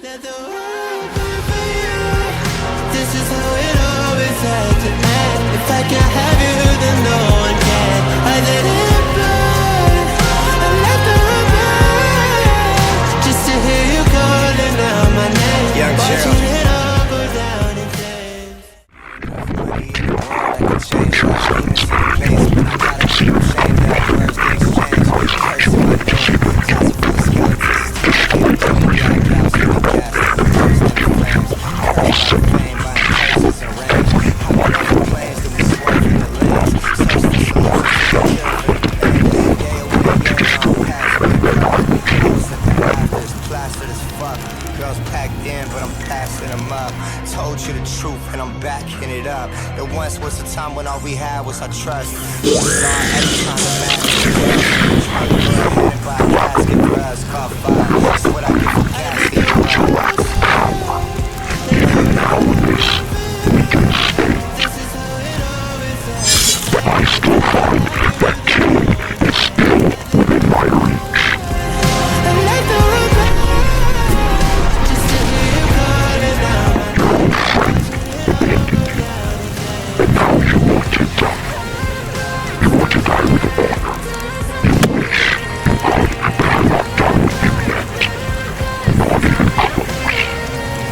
Let the world burn for you. This is how it always had to end. If I can't have you, then no one can. I let it burn. I let the world burn. Just to hear you calling out my name. Young Watching Gerald. it all go down in flames. Money in the world that can change life. Even to the basement, I gotta keep saying that words get exchanged. Curse in my name. Closet full of skeletons. Black cows in my gas. First in the flames. Everybody fame by places and range. How we on the planes that we swerve in the lanes. Search the souls. Chill for the pain. Yeah, we ain't on past. Rules at the rafters. Plastered as fuck. Girls packed in, but I'm passing them up. Told you the truth, and I'm backing it up. There once was a time when all we had was our trust. We was on every time the mask was trying to go ahead and buy a casket for us, called fire. That's what I get for casket for us. But I still find that killing is still within my reach. And let the world burn. Just to hear you calling out my Your own friend abandoned you, and now you want it done. You want to die with honor. You wish you could, but I'm not done with you yet. Not even close.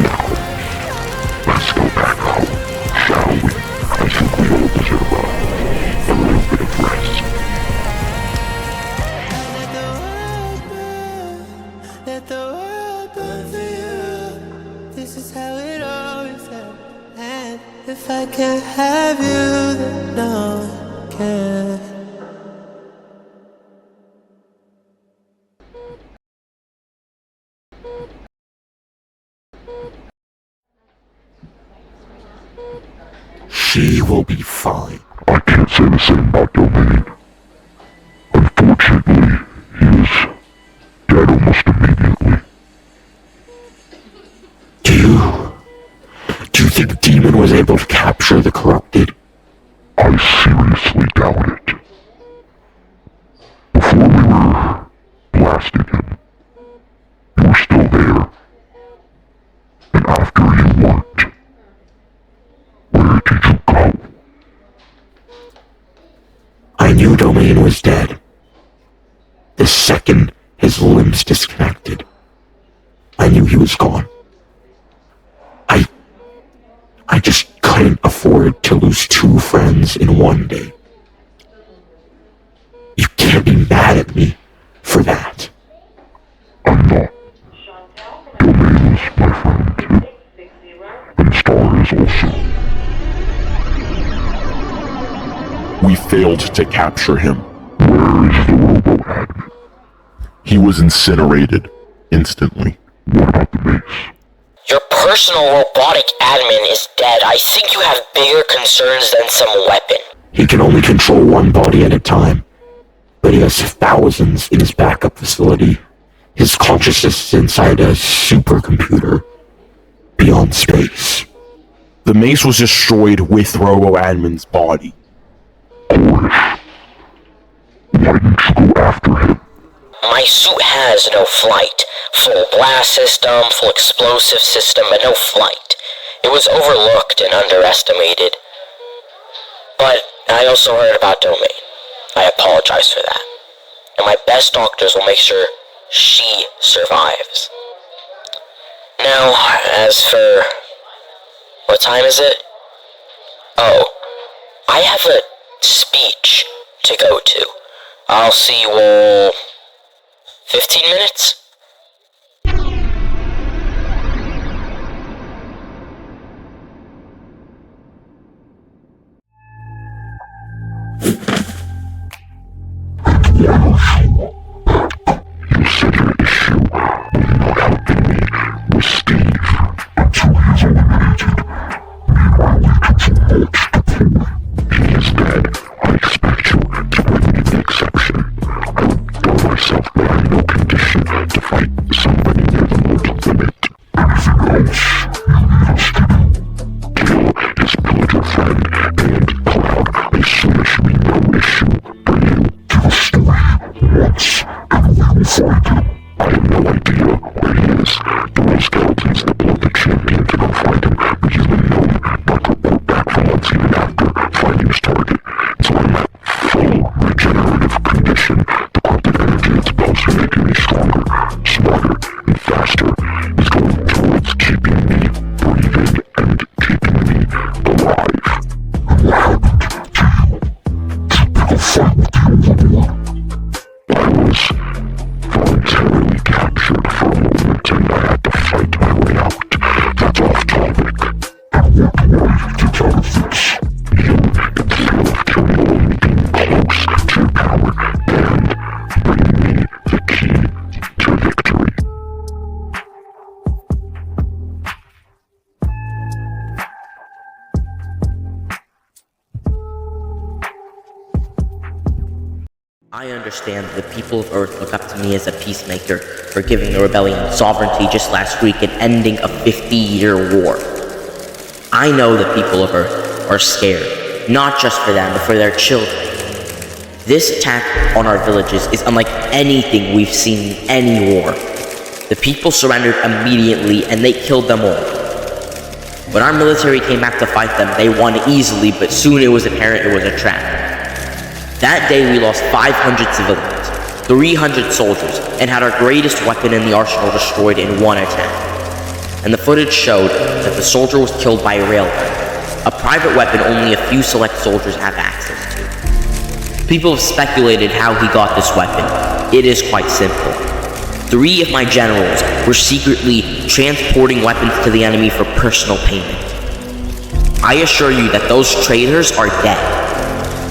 Now, let's go back home, shall we? I think we all deserve a little bit of rest. Let the world burn. Let the world burn for you. This is how it always ends. And if I can't have you, then no one can. She will be fine. I can't say the same about Domain. Unfortunately, he is dead almost immediately. Do you think Demon was able to capture the corrupted? I seriously doubt it. Before we were blasting him, you were still there. And after you weren't. Where did you go? I knew Domain was dead. The second his limbs disconnected, I knew he was gone. I just couldn't afford to lose 2 friends in one day. You can't be mad at me for that. I'm not. Domain was my friend too. And Star is also. We failed to capture him. Where is the robo-admin? He was incinerated instantly. What about the mace? Your personal robotic admin is dead. I think you have bigger concerns than some weapon. He can only control one body at a time, but he has thousands in his backup facility. His consciousness is inside a supercomputer beyond space. The mace was destroyed with Robo-Admin's body. Korrish, why didn't you go after him? My suit has no flight. Full blast system, full explosive system, but no flight. It was overlooked and underestimated. But I also heard about Domain. I apologize for that. And my best doctors will make sure she survives. Now, as for... what time is it? Oh, I have a speech to go to. I'll see you all... 15 minutes? You said your issue with not helping me was Steve until he is eliminated. Meanwhile, we took some bolts to pull. He is dead. I expect you to bring the exception. I would throw myself, but I'm in no condition to fight somebody near the mortal limit. Anything else you need us to do? Kill his pillager friend and Cloud as soon as we no issue. Bring him to the story once, and we will find you. I have no idea where he is. The real skeleton I understand that the people of Earth look up to me as a peacemaker for giving the rebellion sovereignty just last week and ending a 50-year war. I know the people of Earth are scared, not just for them, but for their children. This attack on our villages is unlike anything we've seen in any war. The people surrendered immediately and they killed them all. When our military came back to fight them, they won easily, but soon it was apparent it was a trap. That day we lost 500 civilians, 300 soldiers, and had our greatest weapon in the arsenal destroyed in one attack. And the footage showed that the soldier was killed by a railgun, a private weapon only a few select soldiers have access to. People have speculated how he got this weapon. It is quite simple. 3 of my generals were secretly transporting weapons to the enemy for personal payment. I assure you that those traitors are dead.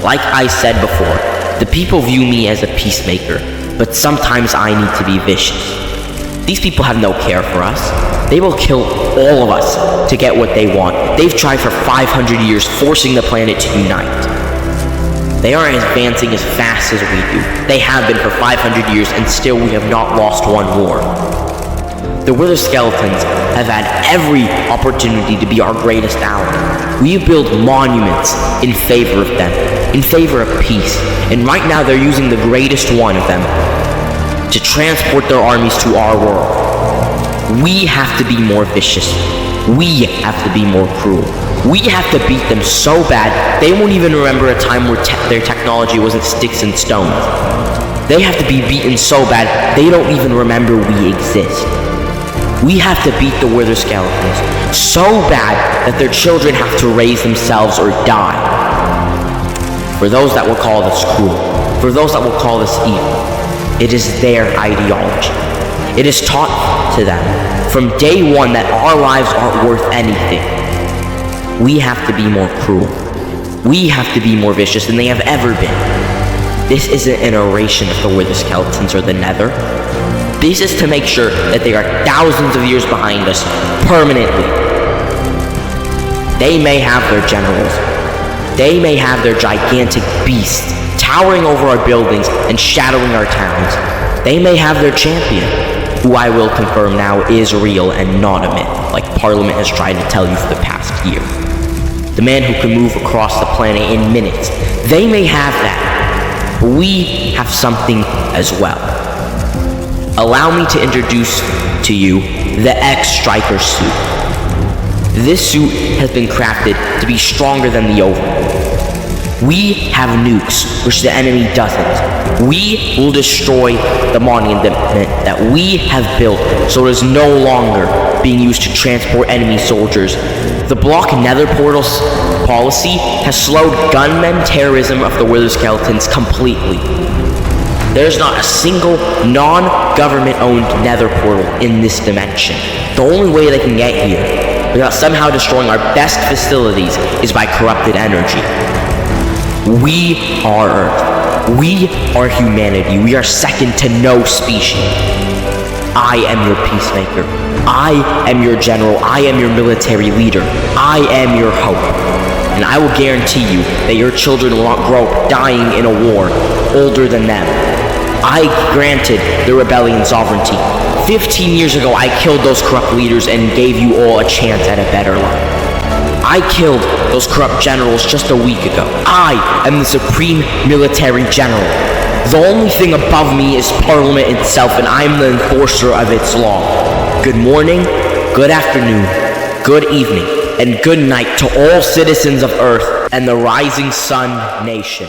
Like I said before, the people view me as a peacemaker, but sometimes I need to be vicious. These people have no care for us. They will kill all of us to get what they want. They've tried for 500 years, forcing the planet to unite. They are advancing as fast as we do. They have been for 500 years, and still we have not lost one war. The withered skeletons have had every opportunity to be our greatest ally. We have built monuments in favor of them, in favor of peace, and right now they're using the greatest one of them to transport their armies to our world. We have to be more vicious. We have to be more cruel. We have to beat them so bad, they won't even remember a time where their technology wasn't sticks and stones. They have to be beaten so bad, they don't even remember we exist. We have to beat the withered skeletons so bad that their children have to raise themselves or die. For those that will call this cruel, for those that will call this evil, it is their ideology. It is taught to them from day one that our lives aren't worth anything. We have to be more cruel. We have to be more vicious than they have ever been. This isn't an oration of the withered skeletons or the nether. This is to make sure that they are thousands of years behind us permanently. They may have their generals. They may have their gigantic beasts towering over our buildings and shadowing our towns. They may have their champion, who I will confirm now is real and not a myth, like Parliament has tried to tell you for the past year. The man who can move across the planet in minutes. They may have that, but we have something as well. Allow me to introduce to you the X-Striker suit. This suit has been crafted to be stronger than the overlord. We have nukes, which the enemy doesn't. We will destroy the monument that we have built, so it is no longer being used to transport enemy soldiers. The block nether portals policy has slowed gunmen terrorism of the withered skeletons completely. There's not a single non-government owned nether portal in this dimension. The only way they can get here without somehow destroying our best facilities is by corrupted energy. We are Earth. We are humanity. We are second to no species. I am your peacemaker. I am your general. I am your military leader. I am your hope. And I will guarantee you that your children will not grow up dying in a war older than them. I granted the rebellion sovereignty. 15 years ago, I killed those corrupt leaders and gave you all a chance at a better life. I killed those corrupt generals just a week ago. I am the supreme military general. The only thing above me is Parliament itself, and I am the enforcer of its law. Good morning, good afternoon, good evening, and good night to all citizens of Earth and the Rising Sun Nation.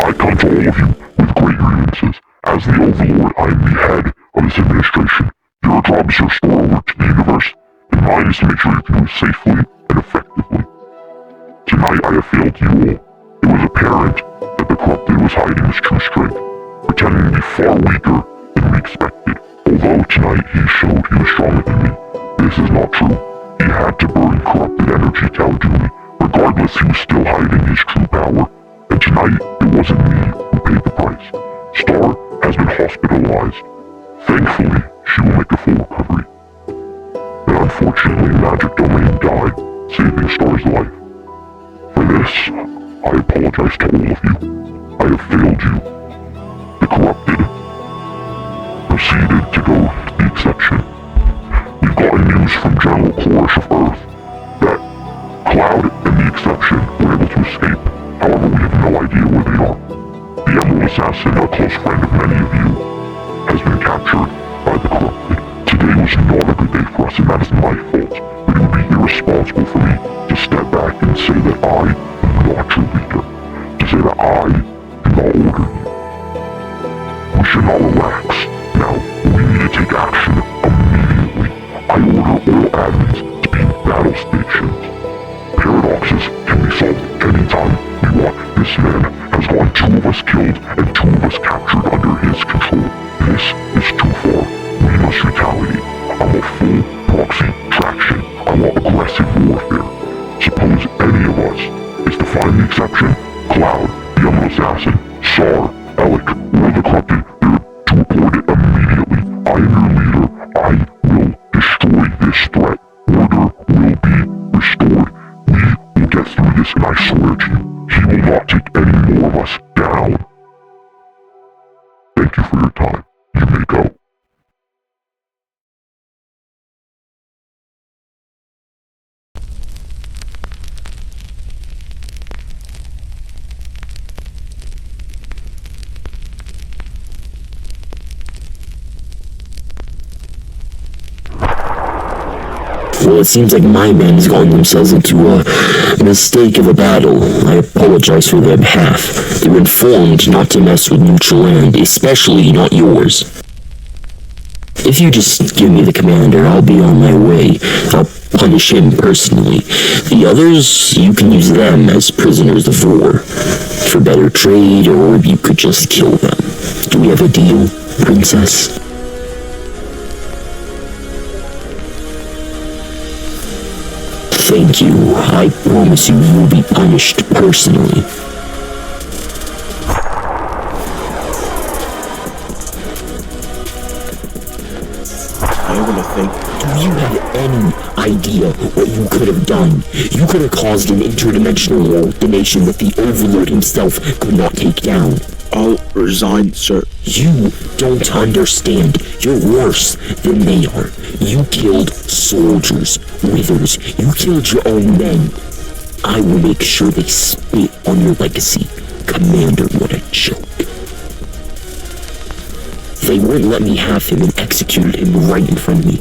I come to all of you with great grievances. As the overlord, I am the head of this administration. Your job is to restore order to the universe, and mine is to make sure you can do it safely and effectively. Tonight I have failed you all. It was apparent that the corrupted was hiding his true strength, pretending to be far weaker than we expected. Although tonight he showed he was stronger than me, this is not true. He had to burn corrupted energy to outdo me. Regardless, he was still hiding his true power. And tonight, it wasn't me who paid the price. Star has been hospitalized. Thankfully, she will make a full recovery. But saving Star's life. For this, I apologize to all of you. I have failed you. The corrupted proceeded to go to the exception. We've gotten news from General Korrish of Earth that Cloud and the exception were able to escape. However, we have no idea where they are. The Emerald Assassin, a close friend of many of you, has been captured by the corrupted. Today was not a good day for us, and that is my fault. But it would be irresponsible for me to step back and say that I am not your leader. To say that I do not order you. We should not relax. Now, we need to take action immediately. I order all admins to be in battle stations. Paradoxes can be solved anytime we want. This man has gotten 2 of us killed and 2 of us captured under his control. This is too far. We must retaliate. I want full proxy traction. I want aggressive warfare. Suppose any of us is to find the exception, Cloud, the Emerald Assassin, Sar, Alec, or the corrupted, they're to report it immediately. I am your leader. I will destroy this threat. Order will be restored. We will get through this, and I swear to you, he will not take any more of us down. Thank you for your time. You may go. Well, it seems like my men has gotten themselves into a mistake of a battle. I apologize for their behalf. They were informed not to mess with neutral land, especially not yours. If you just give me the commander, I'll be on my way. I'll punish him personally. The others, you can use them as prisoners of war. For better trade, or you could just kill them. Do we have a deal, princess? Thank you. I promise you will be punished personally. I want to thank Do you have any idea what you could have done? You could have caused an interdimensional war with the nation that the Overlord himself could not take down. I'll resign, sir. You don't understand. You're worse than they are. You killed soldiers, withers. You killed your own men. I will make sure they spit on your legacy. Commander, what a joke. They wouldn't let me have him and executed him right in front of me.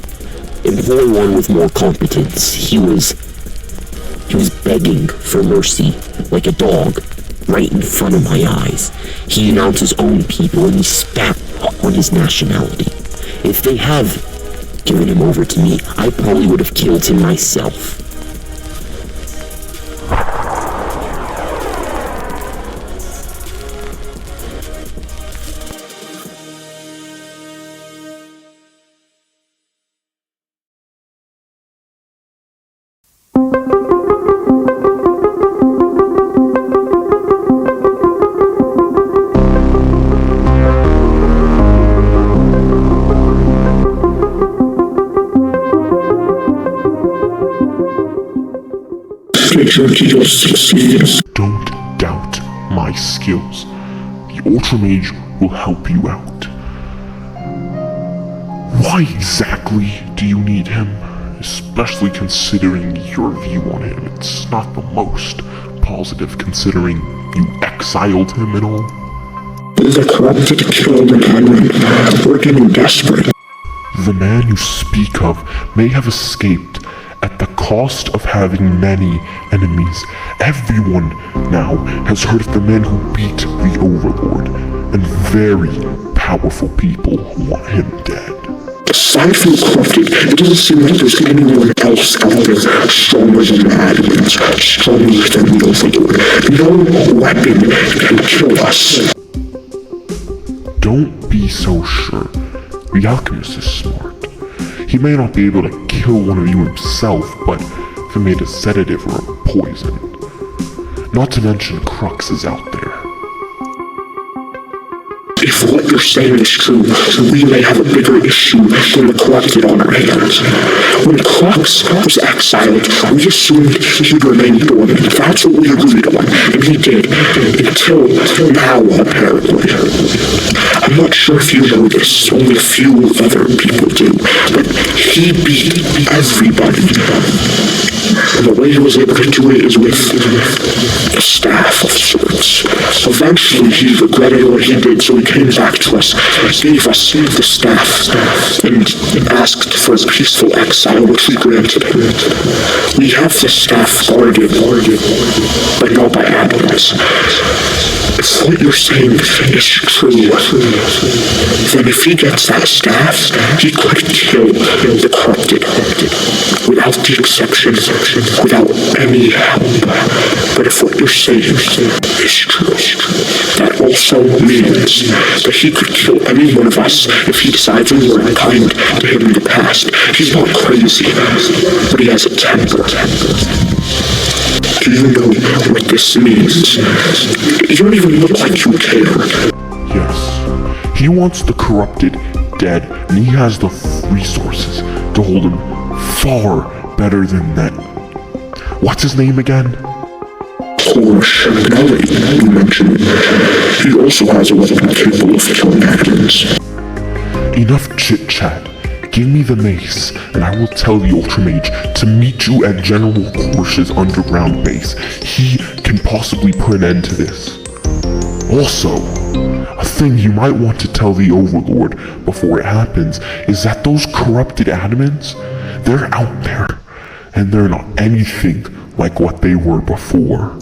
Employ one with more competence. He was begging for mercy, like a dog, right in front of my eyes. He denounced his own people and he spat on his nationality. If they have given him over to me, I probably would have killed him myself. Don't doubt my skills. The Ultramage will help you out. Why exactly do you need him? Especially considering your view on him. It's not the most positive considering you exiled him and all. The corrupted killed an admin. We're getting desperate. The man you speak of may have escaped at the cost of having many enemies. Everyone now has heard of the man who beat the Overlord, and very powerful people who want him dead. Aside from the corrupted, it doesn't seem like there's anyone else out there stronger than the admins, stronger than the Overlord. No weapon can kill us. Don't be so sure. The alchemist is smart. He may not be able to kill one of you himself, but if he made a sedative or a poison. Not to mention Crux is out there. If what you're saying is true, we may have a bigger issue than the corrupted on our hands. When Crux was exiled, we assumed he'd remain dormant. That's what we agreed on, and he did. Until now, apparently. I'm not sure if you know this, only a few other people do, but he beat everybody. And the way he was able to do it is with a staff of sorts. Eventually, he regretted what he did, so he came back to us, gave us the staff, and asked for a peaceful exile, which we granted him. We have the staff guarded, but not by adults. If what you're saying is true, then if he gets that staff, he could kill the corrupted, without the exception, without any help. But if what you're saying is true, that also means that he could kill any one of us if he decides we were unkind to him in the past. He's not crazy, but he has a temper. Do you know what this means? You don't even look like you care. Yes. He wants the corrupted dead, and he has the resources to hold him far better than that. What's his name again? Korrish. Now that you mention it, he also has a weapon capable of killing admins. Enough chit-chat. Give me the mace, and I will tell the Ultramage to meet you at General Korrish's underground base. He can possibly put an end to this. Also, a thing you might want to tell the Overlord before it happens is that those corrupted admins, they're out there, and they're not anything like what they were before.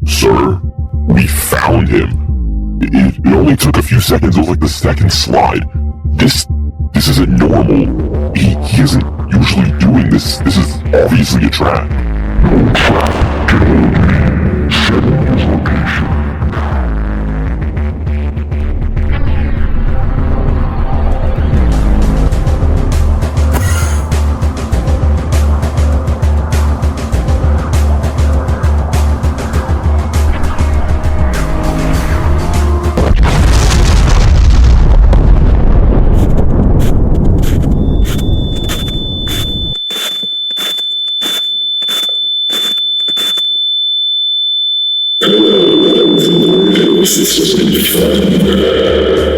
Sir, we found him. It only took a few seconds. It was like the second slide. This isn't normal. He isn't usually doing this. This is obviously a trap. No trap can hold me. Settle his location. Hello, Overlord. This is fun.